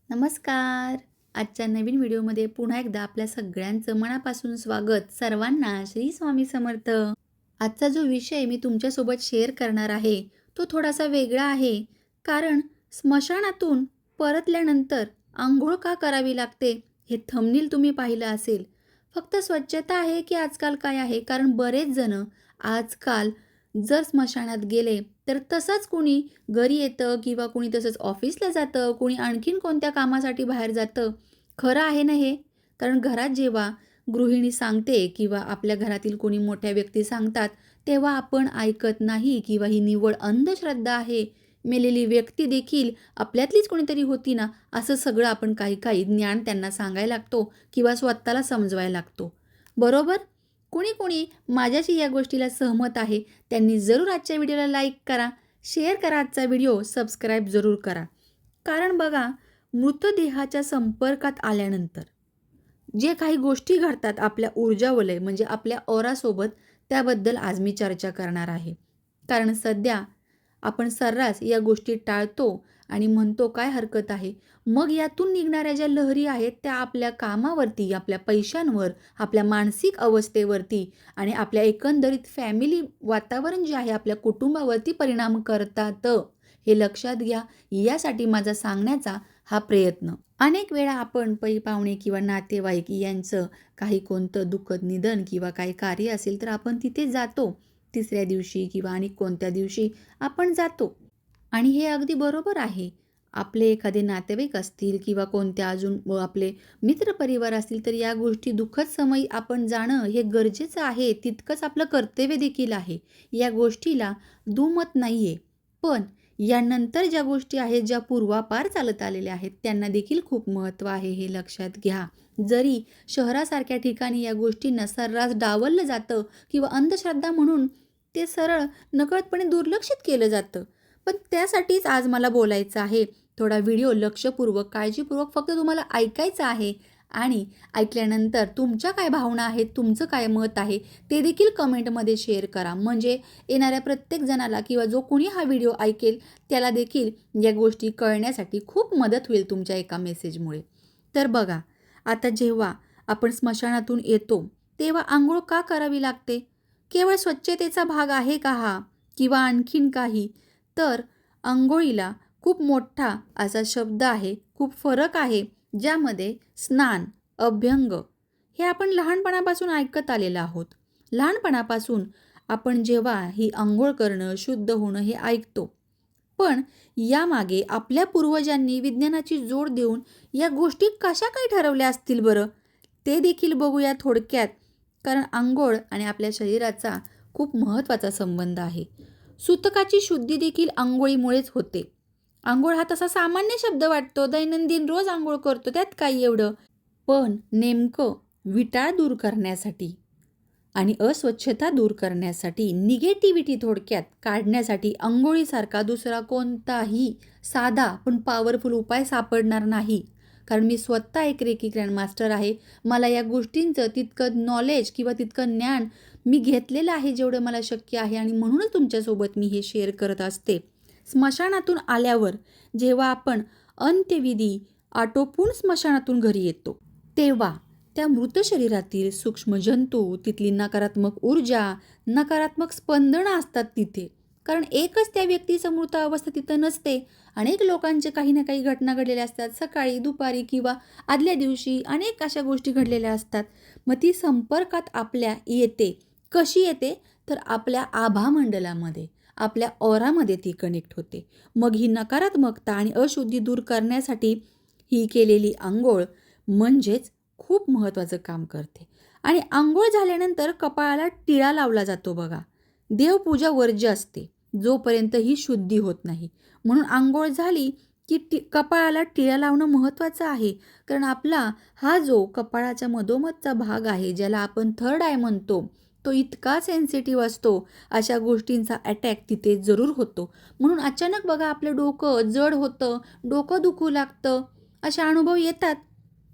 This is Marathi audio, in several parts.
नमस्कार. आजच्या नवीन व्हिडिओमध्ये पुन्हा एकदा आपल्या सगळ्यांचं मनापासून स्वागत. सर्वांना श्री स्वामी समर्थ. आजचा जो विषय मी तुमच्यासोबत शेअर करणार आहे, तो थोडासा वेगळा आहे. कारण स्मशानातून परतल्यानंतर अंघोळ का करावी लागते, हे थंबनेल तुम्ही पाहिलं असेल. फक्त स्वच्छता आहे की आजकाल काय आहे? कारण बरेच जण आजकाल जर स्मशानात गेले, तर तसंच कुणी घरी येतं किंवा कुणी तसंच ऑफिसला जातं, कुणी आणखीन कोणत्या कामासाठी बाहेर जातं. खरं आहे ना हे? कारण घरात जेव्हा गृहिणी सांगते किंवा आपल्या घरातील कोणी मोठ्या व्यक्ती सांगतात, तेव्हा आपण ऐकत नाही किंवा ही निव्वळ अंधश्रद्धा आहे. मेलेली व्यक्ती देखील आपल्यातलीच कोणीतरी होती ना, असं सगळं आपण काही ज्ञान त्यांना सांगायला लागतो किंवा स्वतःला समजवायला लागतो. बरोबर? कोणी माझ्याशी या गोष्टीला सहमत आहे. त्यांनी जरूर आजच्या व्हिडिओला लाईक करा, शेअर करा आजचा व्हिडिओ, सबस्क्राईब जरूर करा. कारण बघा, मृतदेहाच्या संपर्कात आल्यानंतर जे काही गोष्टी घडतात आपल्या ऊर्जावलय म्हणजे आपल्या ऑरासोबत, त्याबद्दल आज मी चर्चा करणार आहे. कारण सध्या आपण सर्रास या गोष्टी टाळतो आणि म्हणतो काय हरकत आहे. मग यातून निघणाऱ्या ज्या लहरी आहेत त्या आपल्या कामावरती, आपल्या पैशांवर, आपल्या मानसिक अवस्थेवरती आणि आपल्या एकंदरीत फॅमिली वातावरण जे आहे आपल्या कुटुंबावरती परिणाम करतात. हे लक्षात घ्या. यासाठी माझा सांगण्याचा हा प्रयत्न. अनेक वेळा आपण पै-पाहुणे किंवा नातेवाईक यांचं काही कोणतं दुःखद निधन किंवा काही कार्य असेल तर आपण तिथे जातो. तिसऱ्या दिवशी किंवा आणि कोणत्या दिवशी आपण जातो आणि हे अगदी बरोबर आहे. आपले एखादे नातेवाईक असतील किंवा कोणत्या अजून आपले मित्रपरिवार असतील तर या गोष्टी दुःखद समयी आपण जाणं हे गरजेचं आहे. तितकंच आपलं कर्तव्य देखील आहे. या गोष्टीला दुमत नाही आहे. पण यानंतर ज्या गोष्टी आहेत, ज्या पूर्वापार चालत आलेल्या आहेत, त्यांना देखील खूप महत्त्व आहे, हे लक्षात घ्या. जरी शहरासारख्या ठिकाणी या गोष्टींना सर्रास डावललं जातं किंवा अंधश्रद्धा म्हणून ते सरळ नकळतपणे दुर्लक्षित केलं जातं. पण त्यासाठीच आज मला बोलायचं आहे. थोडा व्हिडिओ लक्षपूर्वक, काळजीपूर्वक फक्त तुम्हाला ऐकायचं आहे आणि ऐकल्यानंतर तुमच्या काय भावना आहेत, तुमचं काय मत आहे, ते देखील कमेंटमध्ये शेअर करा. म्हणजे येणाऱ्या प्रत्येक जणाला किंवा जो कोणी हा व्हिडिओ ऐकेल त्याला देखील या गोष्टी कळण्यासाठी खूप मदत होईल तुमच्या एका मेसेजमुळे. तर बघा, आता जेव्हा आपण स्मशानातून येतो, तेव्हा अंघोळ का करावी लागते? केवळ स्वच्छतेचा भाग आहे का हा? किंवा आणखीन काही? तर अंघोळीला खूप मोठा असा शब्द आहे, खूप फरक आहे, ज्यामध्ये स्नान, अभ्यंग हे आपण लहानपणापासून ऐकत आलेलो आहोत. लहानपणापासून आपण जेव्हा ही अंघोळ करणं, शुद्ध होणं हे ऐकतो. पण यामागे आपल्या पूर्वजांनी विज्ञानाची जोड देऊन या गोष्टी कशा काय ठरवल्या असतील बरं? ते देखील बघूया थोडक्यात. कारण अंघोळ आणि आपल्या शरीराचा खूप महत्त्वाचा संबंध आहे. सूतकाची शुद्धी देखील अंघोळीमुळेच होते. अंघोळ हा तसा सामान्य शब्द वाटतो. दैनंदिन रोज अंघोळ करतो, त्यात काय एवढं? पण नेमकं विटाळ दूर करण्यासाठी आणि अस्वच्छता दूर करण्यासाठी, निगेटिव्हिटी थोडक्यात काढण्यासाठी अंघोळीसारखा दुसरा कोणताही साधा पण पॉवरफुल उपाय सापडणार नाही. कारण मी स्वतः एक रेकी ग्रँडमास्टर आहे. मला या गोष्टींचं तितकं नॉलेज किंवा तितकं ज्ञान मी घेतलेलं आहे जेवढं मला शक्य आहे आणि म्हणूनच तुमच्यासोबत मी हे शेअर करत असते. स्मशानातून आल्यावर जेव्हा आपण अंत्यविधी आटोपून स्मशानातून घरी येतो, तेव्हा त्या मृत शरीरातील सूक्ष्म जंतू, तिथली नकारात्मक ऊर्जा, नकारात्मक स्पंदनं असतात तिथे. कारण एकच त्या व्यक्तीचं मृत अवस्था तिथं नसते. अनेक लोकांचे काही ना काही घटना घडलेल्या असतात. सकाळी, दुपारी किंवा आदल्या दिवशी अनेक अशा गोष्टी घडलेल्या असतात. मग ती संपर्कात आपल्या येते. कशी येते? तर आपल्या आभामंडलामध्ये, आपल्या ऑरामध्ये ती कनेक्ट होते. मग ही नकारात्मकता आणि अशुद्धी दूर करण्यासाठी ही केलेली अंघोळ म्हणजेच खूप महत्त्वाचं काम करते. आणि अंघोळ झाल्यानंतर कपाळाला टिळा लावला जातो बघा. देवपूजा वर्ज्य असते जोपर्यंत ही शुद्धी होत नाही. म्हणून अंघोळ झाली की कपाळाला टिळा लावणं महत्त्वाचं आहे. कारण आपला हा जो कपाळाच्या मधोमधचा भाग आहे, ज्याला आपण थर्ड आय म्हणतो, तो इतका सेन्सिटिव्ह असतो. अशा गोष्टींचा अटॅक तिथे जरूर होतो. म्हणून अचानक बघा आपलं डोकं जड होतं, डोकं दुखू लागतं, असे अनुभव येतात.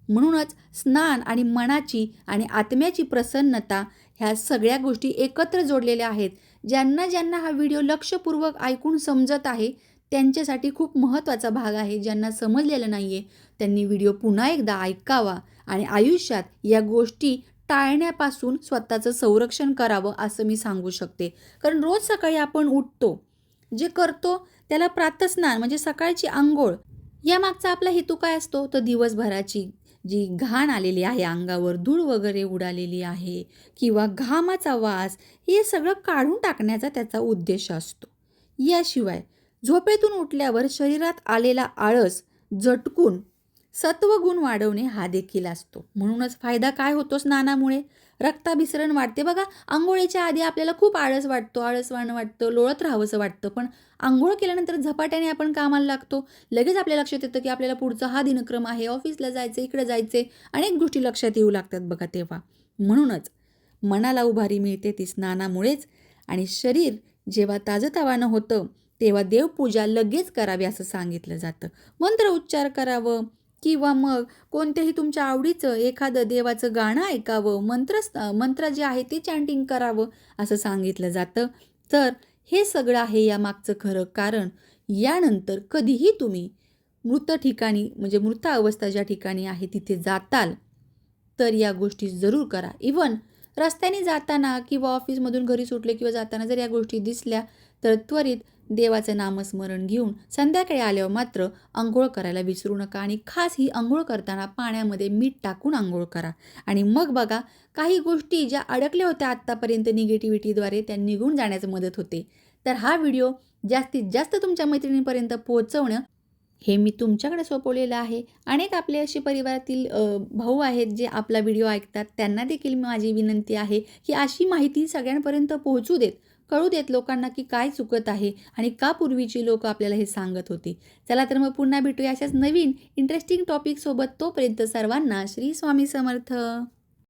म्हणूनच स्नान आणि मनाची आणि आत्म्याची प्रसन्नता ह्या सगळ्या गोष्टी एकत्र जोडलेल्या आहेत. ज्यांना ज्यांना हा व्हिडिओ लक्षपूर्वक ऐकून समजत आहे त्यांच्यासाठी खूप महत्त्वाचा भाग आहे. ज्यांना समजलेलं नाही आहे त्यांनी व्हिडिओ पुन्हा एकदा ऐकावा आणि आयुष्यात या गोष्टी टाळण्यापासून स्वतःचं संरक्षण करावं असं मी सांगू शकते. कारण रोज सकाळी आपण उठतो, जे करतो त्याला प्रातःस्नान म्हणजे सकाळची अंघोळ यामागचा आपला हेतू काय असतो? तर दिवसभराची जी घाण आलेली आहे अंगावर, धूळ वगैरे उडालेली आहे किंवा घामाचा वास, हे सगळं काढून टाकण्याचा त्याचा उद्देश असतो. याशिवाय झोपेतून उठल्यावर शरीरात आलेला आळस झटकून सत्वगुण वाढवणे हा देखील असतो. म्हणूनच फायदा काय होतो स्नानामुळे? रक्ताभिसरण वाढते. बघा, अंघोळीच्या आधी आपल्याला खूप आळस वाटतो, आळसवाणं वाटतं, लोळत राहावंसं वाटतं. पण अंघोळ केल्यानंतर झपाट्याने आपण कामाला लागतो. लगेच आपल्या लक्षात येतं की आपल्याला पुढचा हा दिनक्रम आहे, ऑफिसला जायचं, इकडे जायचे, अनेक गोष्टी लक्षात येऊ लागतात बघा तेव्हा. म्हणूनच मनाला उभारी मिळते ती स्नानामुळेच. आणि शरीर जेव्हा ताजंतवानं होतं तेव्हा देवपूजा लगेच करावी असं सांगितलं जातं. मंत्र उच्चार करावं किंवा मग कोणत्याही तुमच्या आवडीचं एखादं देवाचं गाणं ऐकावं, मंत्र जे आहे ते चॅन्टिंग करावं असं सांगितलं जातं. तर हे सगळं आहे यामागचं खरं कारण. यानंतर कधीही तुम्ही मृत ठिकाणी म्हणजे मृत अवस्था ज्या ठिकाणी आहे तिथे जाताल तर या गोष्टी जरूर करा. इवन रस्त्याने जाताना किंवा ऑफिसमधून घरी सुटले किंवा जाताना जर या गोष्टी दिसल्या तर त्वरित देवाचं नामस्मरण घेऊन संध्याकाळी आल्यावर मात्र अंघोळ करायला विसरू नका. आणि खास ही अंघोळ करताना पाण्यामध्ये मीठ टाकून अंघोळ करा. आणि मग बघा, काही गोष्टी ज्या अडकल्या होत्या आत्तापर्यंत निगेटिव्हिटीद्वारे त्या निघून जाण्यास मदत होते. तर हा व्हिडिओ जास्तीत जास्त तुमच्या मैत्रिणींपर्यंत पोहोचवणं हे मी तुमच्याकडे सोपवलेलं आहे. अनेक आपले असे परिवारातील भाऊ आहेत जे आपला व्हिडिओ ऐकतात. त्यांना देखील माझी विनंती आहे की अशी माहिती सगळ्यांपर्यंत पोहोचू देत, कळू देत लोकांना की काय चुकत आहे आणि का पूर्वीची लोकं आपल्याला हे सांगत होती. चला तर मग पुन्हा भेटूया अशाच नवीन इंटरेस्टिंग टॉपिकसोबत. तोपर्यंत सर्वांना श्री स्वामी समर्थ.